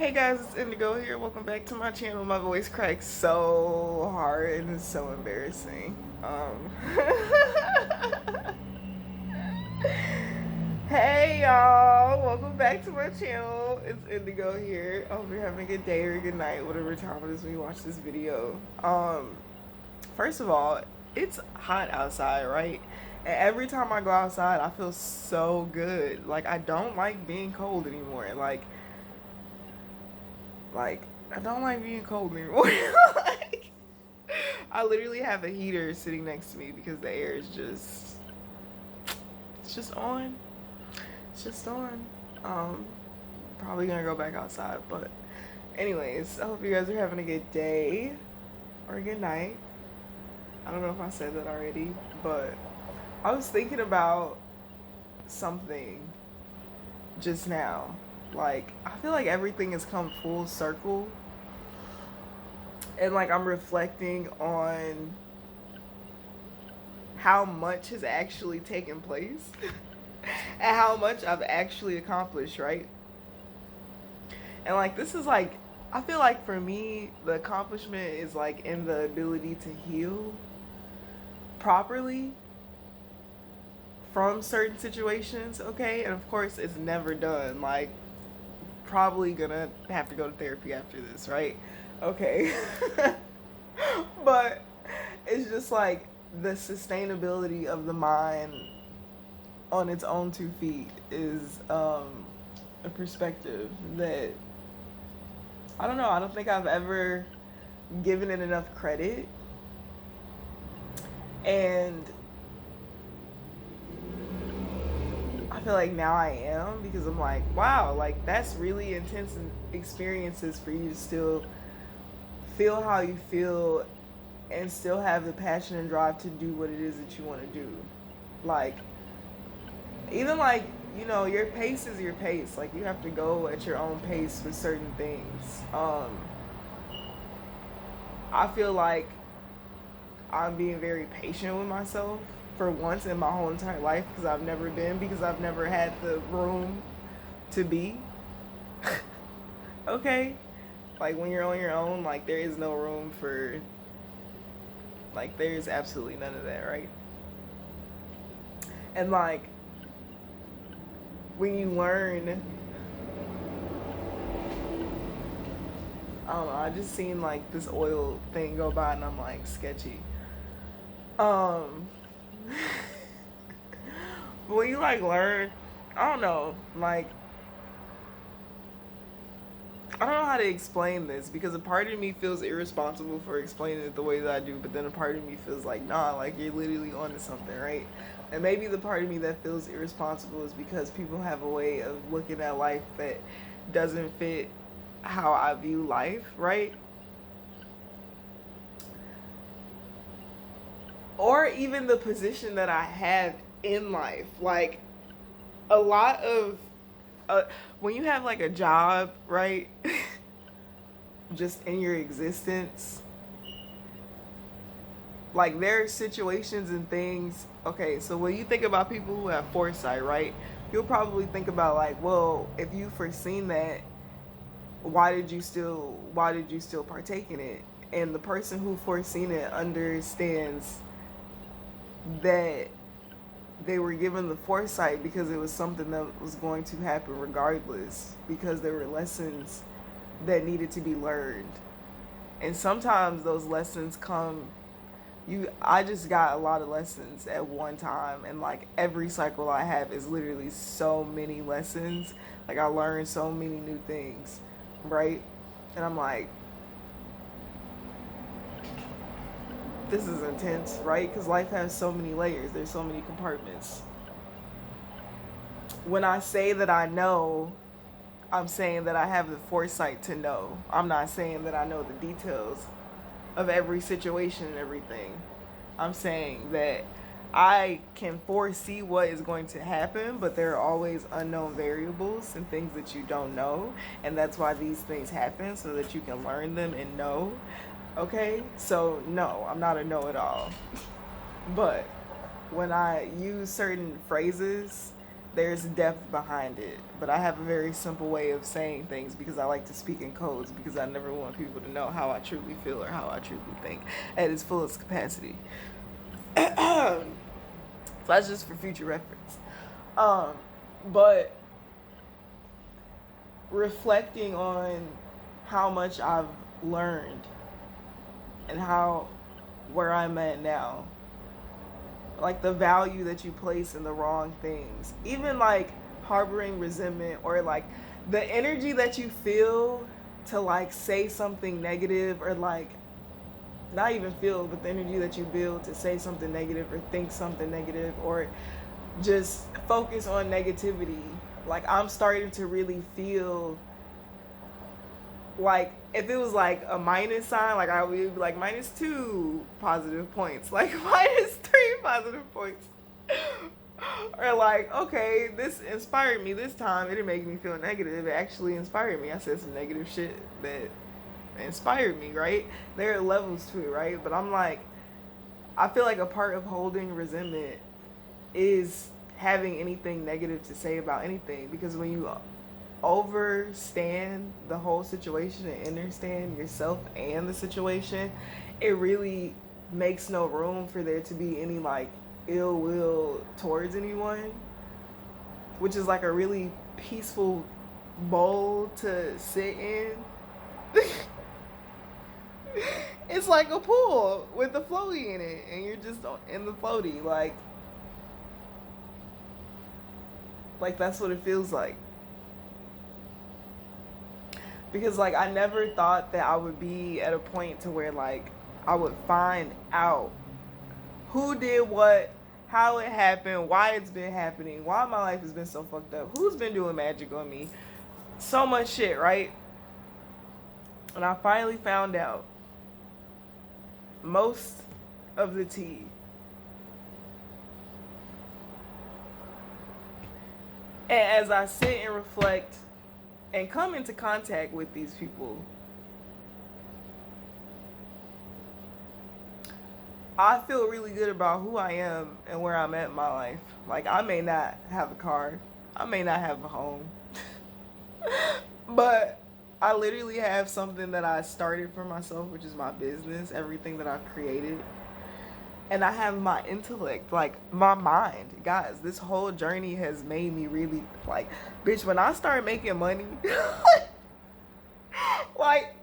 Hey guys, it's Indigo here. Welcome back to my channel. My voice cracks so hard and it's so embarrassing. Hey y'all, welcome back to my channel. It's Indigo here. I hope you're having a good day or a good night, whatever time it is when you watch this video. First of all, it's hot outside, right? And every time I go outside, I feel so good. Like I don't like being cold anymore. Like I don't like being cold anymore. Like I literally have a heater sitting next to me because the air is just it's just on. It's just on. Probably gonna go back outside, but anyways, I hope you guys are having a good day or a good night. I don't know if I said that already, but I was thinking about something just now. Like I feel like everything has come full circle, and like I'm reflecting on how much has actually taken place and how much I've actually accomplished, right? And like this is like I feel like for me the accomplishment is like in the ability to heal properly from certain situations, okay? And of course it's never done. Like probably gonna have to go to therapy after this, right? Okay. But it's just like the sustainability of the mind on its own 2 feet is a perspective that I don't know. I don't think I've ever given it enough credit, and I feel like now I am because I'm like, wow, like that's really intense experiences for you to still feel how you feel and still have the passion and drive to do what it is that you want to do. Like even like, you know, your pace is your pace. Like you have to go at your own pace with certain things. I feel like I'm being very patient with myself for once in my whole entire life because I've never had the room to be. Okay? Like when you're on your own, like there is no room for, like there's absolutely none of that, right? And like when you learn, I don't know, I just seen like this oil thing go by and I'm like sketchy. Um when you like learn, I don't know, like I don't know how to explain this because a part of me feels irresponsible for explaining it the way that I do, but then a part of me feels like, nah, like you're literally onto something, right? And maybe the part of me that feels irresponsible is because people have a way of looking at life that doesn't fit how I view life, right? Or even the position that I have in life. Like a lot of uh, when you have like a job, right? Just in your existence, like there are situations and things. Okay, so when you think about people who have foresight, right, you'll probably think about like, well, if you foreseen that, why did you still partake in it? And the person who foreseen it understands that they were given the foresight because it was something that was going to happen regardless, because there were lessons that needed to be learned. And sometimes those lessons come, I just got a lot of lessons at one time, and like every cycle I have is literally so many lessons. Like I learned so many new things, right? And I'm like, this is intense, right? Because life has so many layers, there's so many compartments. When I say that I know, I'm saying that I have the foresight to know. I'm not saying that I know the details of every situation and everything. I'm saying that I can foresee what is going to happen, but there are always unknown variables and things that you don't know. And that's why these things happen, so that you can learn them and know. Okay? So, no, I'm not a know it all. But when I use certain phrases there's depth behind it. But I have a very simple way of saying things because I like to speak in codes because I never want people to know how I truly feel or how I truly think at its fullest capacity. So that's just for future reference. But reflecting on how much I've learned and how where I'm at now, like the value that you place in the wrong things, even like harboring resentment or like the energy that you feel to like say something negative or like not even feel, but the energy that you build to say something negative or think something negative or just focus on negativity. Like I'm starting to really feel like if it was like a minus sign, like I would be like -2 positive points, like -3 positive points. Or like, okay, this inspired me this time. It didn't make me feel negative. It actually inspired me. I said some negative shit that inspired me, right? There are levels to it, right? But I'm like, I feel like a part of holding resentment is having anything negative to say about anything because when you overstand the whole situation and understand yourself and the situation, it really makes no room for there to be any like ill will towards anyone, which is like a really peaceful bowl to sit in. It's like a pool with the floaty in it, and you're just in the floaty, like that's what it feels like. Because like I never thought that I would be at a point to where like I would find out who did what, how it happened, why it's been happening, why my life has been so fucked up, who's been doing magic on me, so much shit, right? And I finally found out most of the tea. And as I sit and reflect and come into contact with these people, I feel really good about who I am and where I'm at in my life. Like, I may not have a car, I may not have a home, but I literally have something that I started for myself, which is my business, everything that I've created. And I have my intellect, like my mind. Guys, this whole journey has made me really, like, bitch, when I start making money, like,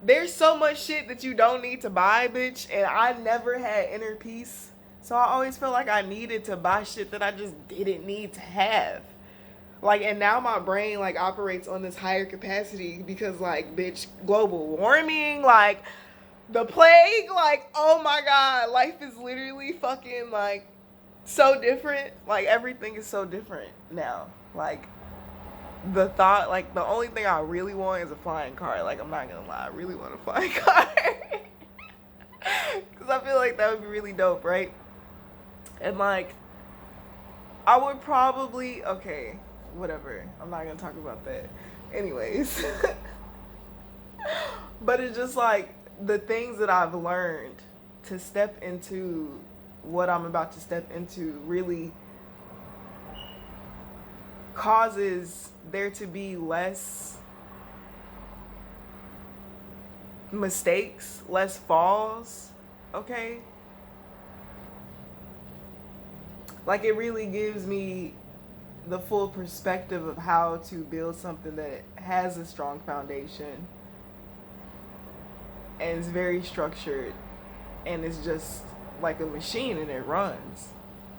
there's so much shit that you don't need to buy, bitch. And I never had inner peace. So I always felt like I needed to buy shit that I just didn't need to have. Like, and now my brain, like, operates on this higher capacity because, like, bitch, global warming, like, the plague, like, oh my God, life is literally fucking, like, so different. Like, everything is so different now. Like, the thought, like, the only thing I really want is a flying car. Like, I'm not gonna lie, I really want a flying car. Because I feel like that would be really dope, right? And, like, I would probably, okay, whatever. I'm not gonna talk about that. Anyways. But it's just like the things that I've learned to step into what I'm about to step into really causes there to be less mistakes, less falls, okay? Like it really gives me the full perspective of how to build something that has a strong foundation and is very structured and it's just like a machine and it runs.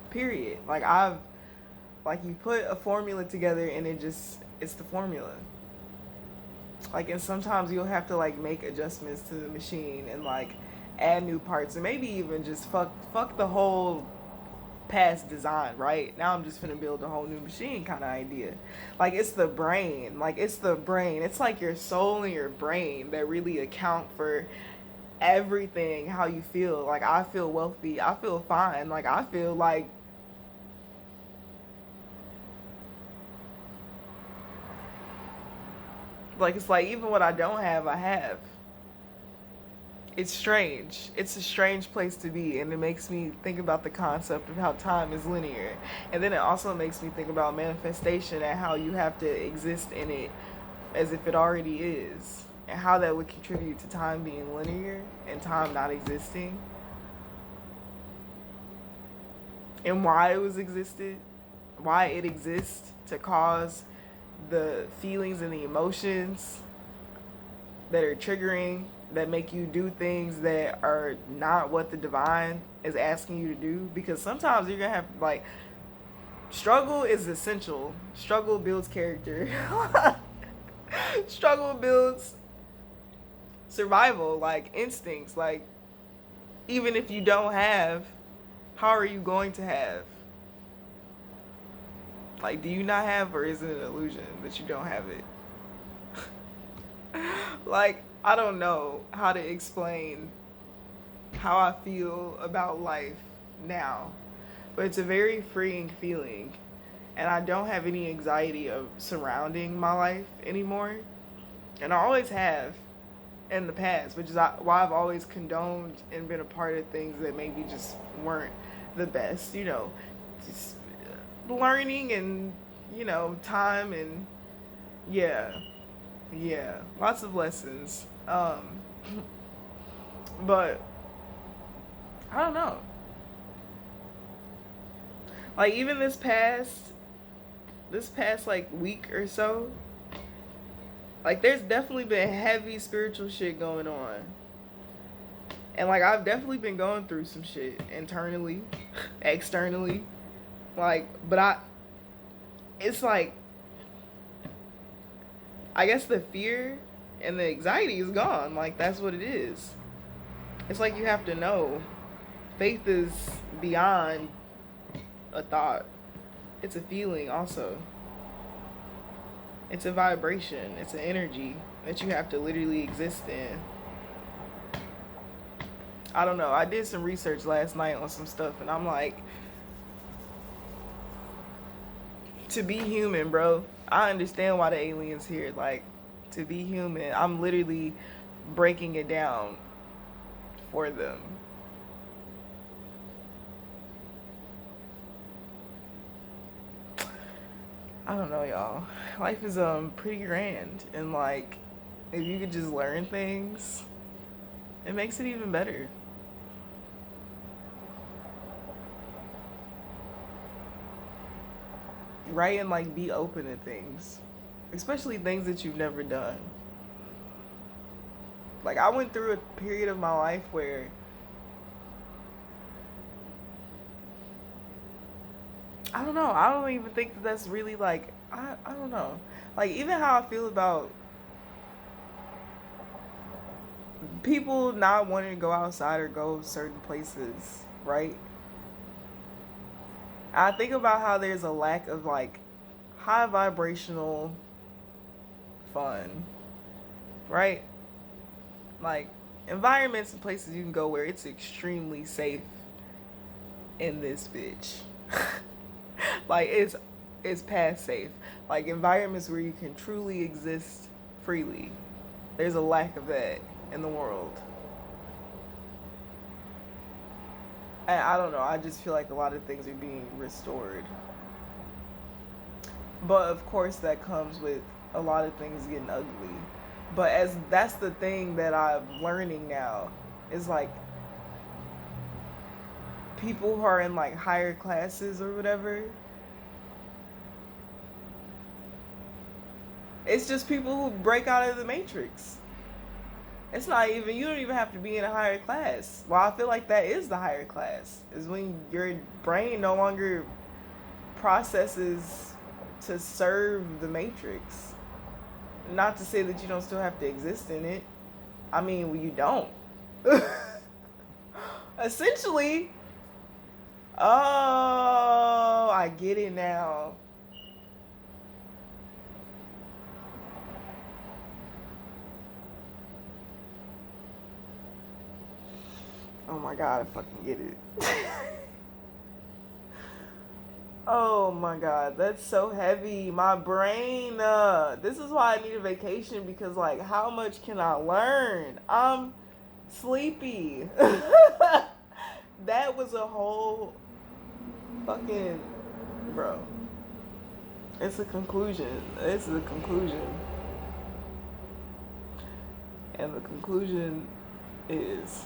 Period. Like you put a formula together and it's the formula. Like and sometimes you'll have to like make adjustments to the machine and like add new parts and maybe even just fuck the whole past design, right? Now I'm just gonna build a whole new machine kind of idea. Like it's the brain. Like it's the brain. It's like your soul and your brain that really account for everything, how you feel. Like I feel wealthy. I feel fine. Like I feel like it's like even what I don't have, I have. It's strange. It's a strange place to be, and it makes me think about the concept of how time is linear. And then it also makes me think about manifestation and how you have to exist in it as if it already is, and how that would contribute to time being linear and time not existing, and why it exists to cause the feelings and the emotions that are triggering, that make you do things that are not what the divine is asking you to do. Because sometimes you're gonna have, like, struggle is essential. Struggle builds character. Struggle builds survival, like instincts. Like, even if you don't have, how are you going to have? Like, do you not have, or is it an illusion that you don't have it? Like, I don't know how to explain how I feel about life now, but it's a very freeing feeling, and I don't have any anxiety of surrounding my life anymore. And I always have in the past, which is why I've always condoned and been a part of things that maybe just weren't the best, just learning and, time and, yeah, yeah, lots of lessons. But I don't know. Like, even this past like week or so, like, there's definitely been heavy spiritual shit going on. And, like, I've definitely been going through some shit internally, externally. Like, but it's like, I guess the fear and the anxiety is gone. Like, that's what it is. It's like you have to know. Faith is beyond a thought, it's a feeling also. It's a vibration, it's an energy that you have to literally exist in. I don't know. I did some research last night on some stuff, and I'm like, to be human, bro, I understand why the aliens here. Like, to be human, I'm literally breaking it down for them. I don't know, y'all. Life is pretty grand, and, like, if you could just learn things, it makes it even better. Right? And, like, be open to things, especially things that you've never done. Like, I went through a period of my life where I don't know. I don't even think that that's really, like, I don't know. Like, even how I feel about people not wanting to go outside or go certain places, right? I think about how there's a lack of, like, high vibrational fun, right? Like, environments and places you can go where it's extremely safe in this bitch. Like, it's past safe. Like, environments where you can truly exist freely. There's a lack of that in the world. And I don't know. I just feel like a lot of things are being restored. But of course, that comes with a lot of things getting ugly. But as that's the thing that I'm learning now, is like, people who are in, like, higher classes or whatever, it's just people who break out of the matrix. It's not even, you don't even have to be in a higher class. Well, I feel like that is the higher class, is when your brain no longer processes to serve the matrix. Not to say that you don't still have to exist in it. I mean, well, you don't. Essentially. Oh, I get it now. Oh my god, I fucking get it. Oh my god, that's so heavy. My brain, this is why I need a vacation, because, like, how much can I learn? I'm Sleepy. That was a whole fucking, bro. It's a conclusion. It's a conclusion. And the conclusion is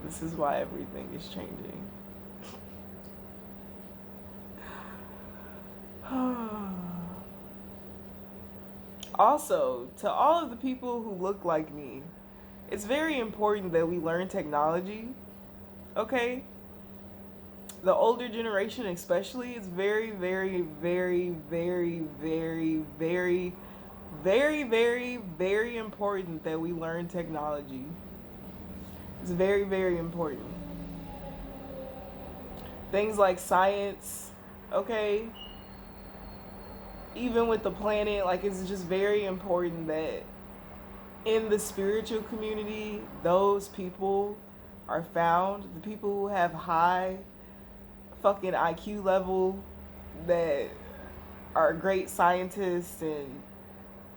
this is why everything is changing. Also, to all of the people who look like me, it's very important that we learn technology, okay? The older generation especially, it's very, very, very, very, very, very, very, very, very important that we learn technology. It's very, very important. Things like science, okay? Even with the planet, like, it's just very important that in the spiritual community, those people are found. The people who have high fucking IQ level, that are great scientists and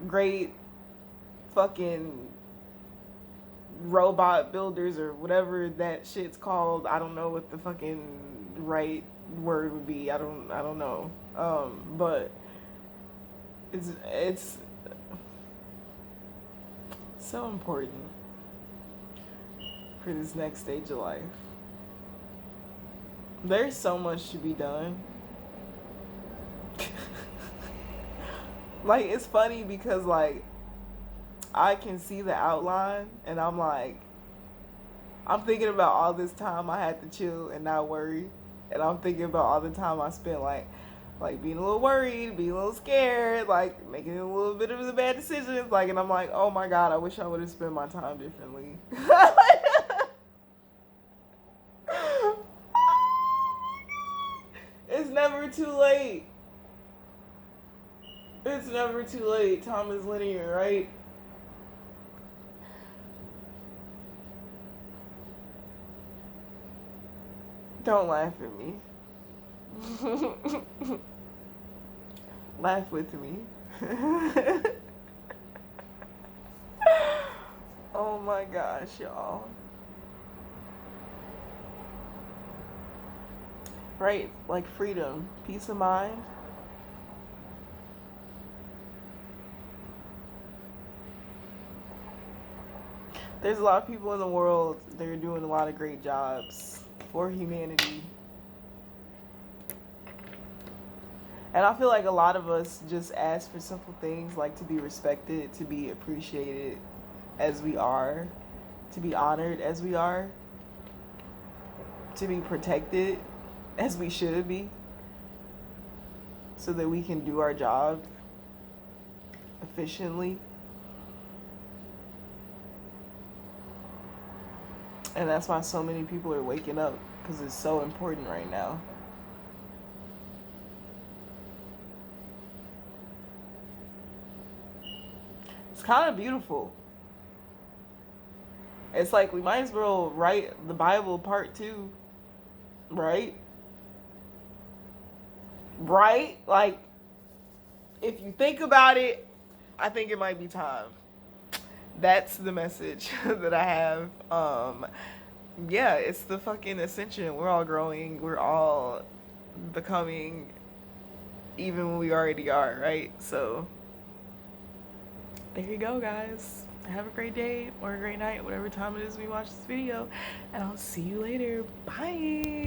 great fucking robot builders or whatever that shit's called. I don't know what the fucking right word would be. I don't know. But it's so important for this next stage of life. There's so much to be done. Like, it's funny because, like, I can see the outline and I'm like, I'm thinking about all this time I had to chill and not worry. And I'm thinking about all the time I spent, like being a little worried, being a little scared, like making a little bit of the bad decisions. Like, and I'm like, oh my God, I wish I would have spent my time differently. It's never too late. It's never too late. Time is linear, right? Don't laugh at me. Laugh with me. Oh my gosh, y'all. Right? Like freedom, peace of mind. There's a lot of people in the world that are doing a lot of great jobs for humanity. And I feel like a lot of us just ask for simple things like to be respected, to be appreciated as we are, to be honored as we are, to be protected as we should be, so that we can do our job efficiently. And that's why so many people are waking up, because it's so important right now. It's kind of beautiful. It's like we might as well write the Bible part 2, right? Right? Like, if you think about it, I think it might be time. That's the message that I have. Yeah, it's the fucking ascension. We're all growing. We're all becoming even when we already are, right? So there you go, guys. Have a great day or a great night, whatever time it is we watch this video. And I'll see you later. Bye.